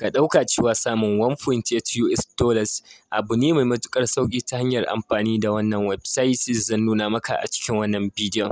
Ka ɗauka cewa samun 1.8 US dollars abu ne mai matuƙar sauƙi ta hanyar amfani da wannan website zan nuna maka a cikin wannan bidiyon.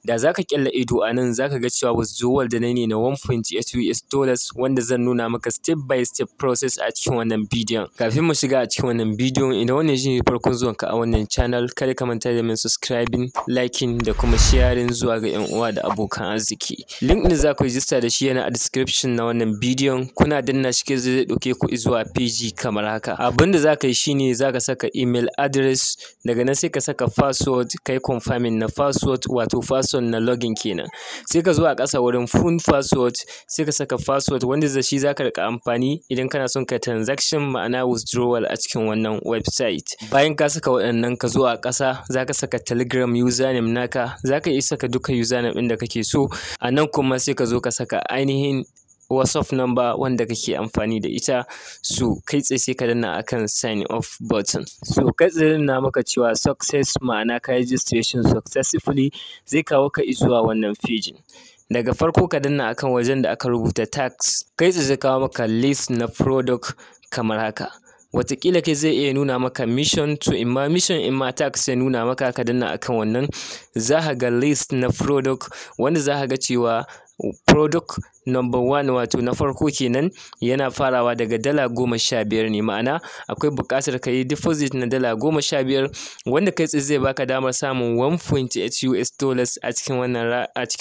Da za ka ƙyalla ido a nan za ka ga cewa withdrawal da na ne na 1.8 US dollars wanda zan nuna maka step by step process a cikin wannan bidiyon. Kafin mu shiga a cikin wannan bidiyon, idan wannan shi ne farkon zuwanka a wannan channel, kada ka manta da min subscribing, liking da kuma sharing zuwa ga 'yan uwa da abokan arziki. Link ɗin za ku register da shi yana a description na wannan bidiyon. Kuna danna shi zai ɗauke ku zuwa page kamar haka. Abinda za ka yi shine za ka saka email address, daga nan sai ka saka password, kai confirming na password wato password na login kenan. Sai ka zo a ƙasa wurin full password sai ka saka password wanda da shi za ka riƙa amfani idan kana son ka transaction ma'ana withdrawal a cikin wannan website. Bayan ka saka waɗannan ka zo a ƙasa za ka saka telegram username naka, za ka iya saka duka username ɗin da kake so. A nan kuma sai ka zo ka saka ainihin WhatsApp number wanda kake amfani da ita, so kai tsaye sai ka danna akan sign off button. So kai tsaye na maka cewa success ma'ana ka registration successfully, zai kawo ka zuwa wannan page. Daga farko ka danna akan wajen da aka rubuta tax, kai tsaye zai kawo maka list na product kamar haka. Wataƙila kai zai iya nuna maka mission to imma tax ya nuna maka, ka danna akan wannan za ka ga list na product wanda za ka ga cewa product number 1 wato na farko kenan yana farawa daga $15 ne, ma'ana akwai buƙatar ka yi deposit na $15 wanda kai tsaye zai baka damar samun 1.8 US dollars a cikin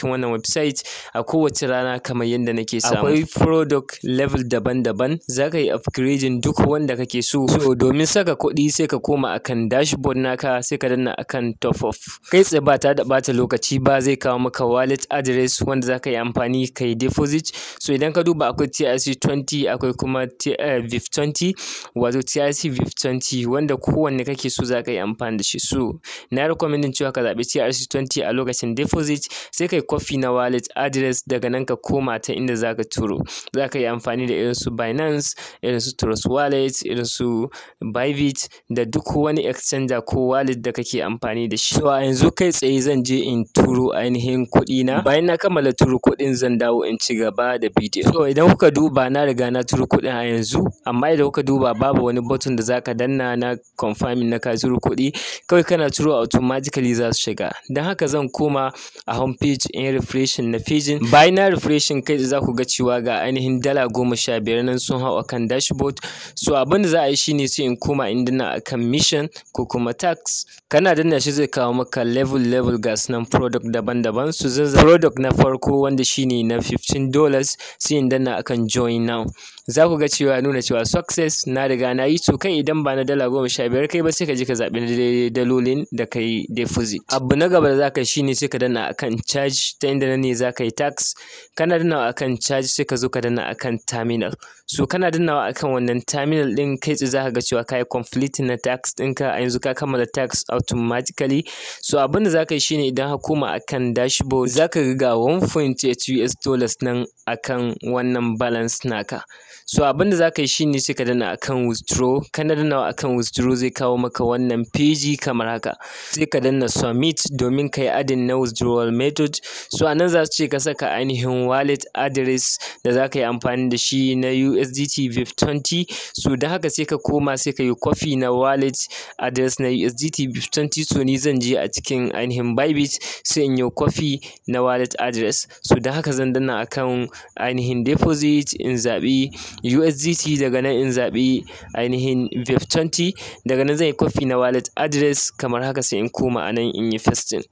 wannan website a kowace rana kamar yadda nake samu. Akwai product level daban-daban, za ka yi upgrading duk wanda kake so. So domin saka kuɗi sai ka koma akan dashboard naka sai ka danna akan top up. Kai tsaye ba ta da ɓata lokaci ba, zai kawo maka wallet address wanda za ka yi amfani ka yi deposit. So idan ka duba akwai TRC20 akwai kuma VIF20 wato TRC VIF20 wanda kowanne kake so za ka yi amfani da shi. So na recommending cewa ka zaɓi TRC20 a lokacin deposit, sai kai copy na wallet address, daga nan ka koma ta inda za ka turo. Za ka yi amfani da irin su Binance, irin su Trust Wallet, irin su Bybit da duk wani exchanger ko wallet da kake amfani da shi. So a yanzu kai tsaye zan je in turo ainihin kuɗi na. Bayan na kammala turo kuɗin zan dawo in ci gaba da bidiyo. So idan kuka duba na riga na turo kuɗin a yanzu, amma idan kuka duba babu wani button da zaka danna na confirming na ka turo kuɗi, kawai kana turo automatically za su shiga. Don haka zan koma a home page in refreshing na page. Bayan na refreshing kai za ku ga cewa ga ainihin $15 nan sun hau akan dashboard. So abin da za a yi shine sai in koma in danna akan mission ko kuma tax. Kana danna shi zai kawo maka level ga sunan product daban-daban. So zan product na farko wanda shine na $15 sai in danna akan join now. Za ku ga cewa nuna cewa success na riga na yi. To kai idan ba na $15 kai ba sai ka je ka zaɓi dalolin da ka yi deposit. Abu na gaba da za ka yi shine sai ka danna akan charge, ta inda nan ne za ka yi tax. Kana dannawa akan charge sai ka zo ka danna akan terminal. So kana dannawa akan wannan terminal ɗin kai tsaye za ka ga cewa ka yi complete na tax ɗinka, a yanzu ka kammala tax automatically. So abin da za ka yi shine idan ka koma akan dashboard za ka ga 1.8 US dollars nan akan wannan balance naka. So abin da za ka yi shine sai ka danna akan withdraw. Kana dannawa akan withdraw zai kawo maka wannan page kamar haka. Sai ka danna submit domin ka yi adding na withdrawal method. So a nan za su ce ka saka ainihin wallet address da za ka yi amfani da shi na USDT VIF20. So da haka sai ka koma sai ka yi copy na wallet address na USDT VIF20. So ni zan je a cikin ainihin Bybit sai in yi copy na wallet address. So da haka zan danna akan ainihin deposit in zaɓi USDT, daga nan in zaɓi ainihin VIF20, daga nan zan yi copy na wallet address kamar haka sai in koma a nan in yi pasting.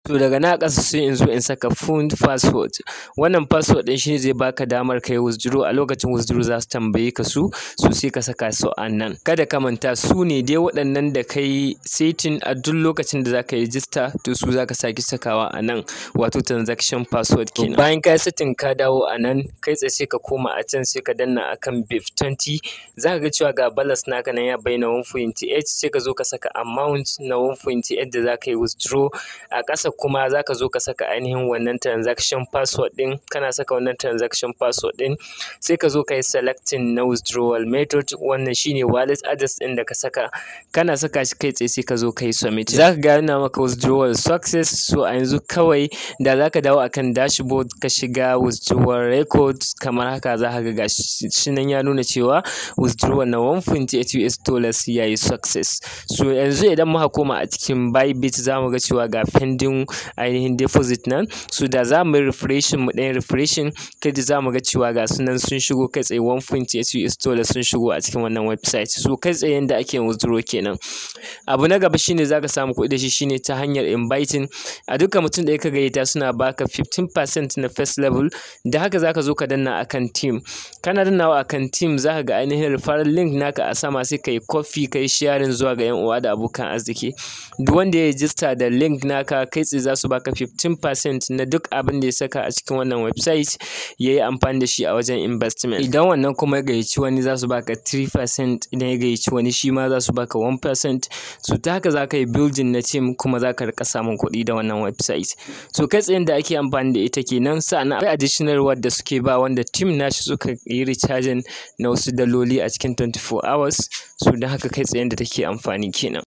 To daga na ƙasa sai in zo in saka full password. Wannan password ɗin shi zai baka damar kai withdraw. A lokacin withdraw za su tambaye ka su, so sai ka saka su a nan. Kada ka manta su ne dai waɗannan da kai setting a duk lokacin da za ka yi register, to su za ka sake sakawa a nan wato transaction password kenan. Bayan ka yi setting ka dawo a nan, kai tsaye sai ka koma a can sai ka danna akan VIF20. Za ka ga cewa ga balance naka nan ya bayyana 1.8, sai ka zo ka saka amount na 1.8 da za ka yi withdraw. A ƙasa kuma za ka zo ka saka ainihin wannan transaction password ɗin. Kana saka wannan transaction password ɗin sai ka zo ka yi selecting na withdrawal method, wannan shine wallet address ɗin da ka saka. Kana saka shi kai tsaye sai ka zo ka yi submit. Za ka ga yana maka withdrawal success. So a yanzu kawai da za ka dawo akan dashboard ka shiga withdrawal records kamar haka, za ka ga gashi nan ya nuna cewa withdrawal na $1.8 ya yi success. So yanzu idan muka koma a cikin Bybit za mu ga cewa ga pending ainihin deposit nan. So da za mu yi refreshing, mu ɗan refreshing, kai za mu ga cewa ga su nan sun shigo kai tsaye $1.8 sun shigo a cikin wannan website. So kai tsaye yanda ake withdraw kenan. Abu na gaba shine za ka samu kuɗi da shi shine ta hanyar inviting. A dukkan mutum da ka gayyata suna baka 15% na first level. Da haka za ka zo ka danna akan team. Kana dannawa akan team za ka ga ainihin referral link naka a sama, sai ka yi copy ka yi sharing zuwa ga 'yan uwa da abokan arziki. Duk wanda ya register da link naka kai tsaye za su baka 15% na duk abin da ya saka a cikin wannan website ya yi amfani da shi a wajen investment. Idan wannan kuma ya gayyaci wani za su baka 3%, idan ya gayyaci wani shi ma za su baka 1%. So ta haka za ka yi building na team kuma za ka rika samun kuɗi da wannan website. So kai tsayen da ake amfani da ita kenan. Sa'annan akwai additional word da suke ba wanda team nashi suka yi recharging na wasu daloli a cikin 24 hours. So don haka kai tsayen da take amfani kenan.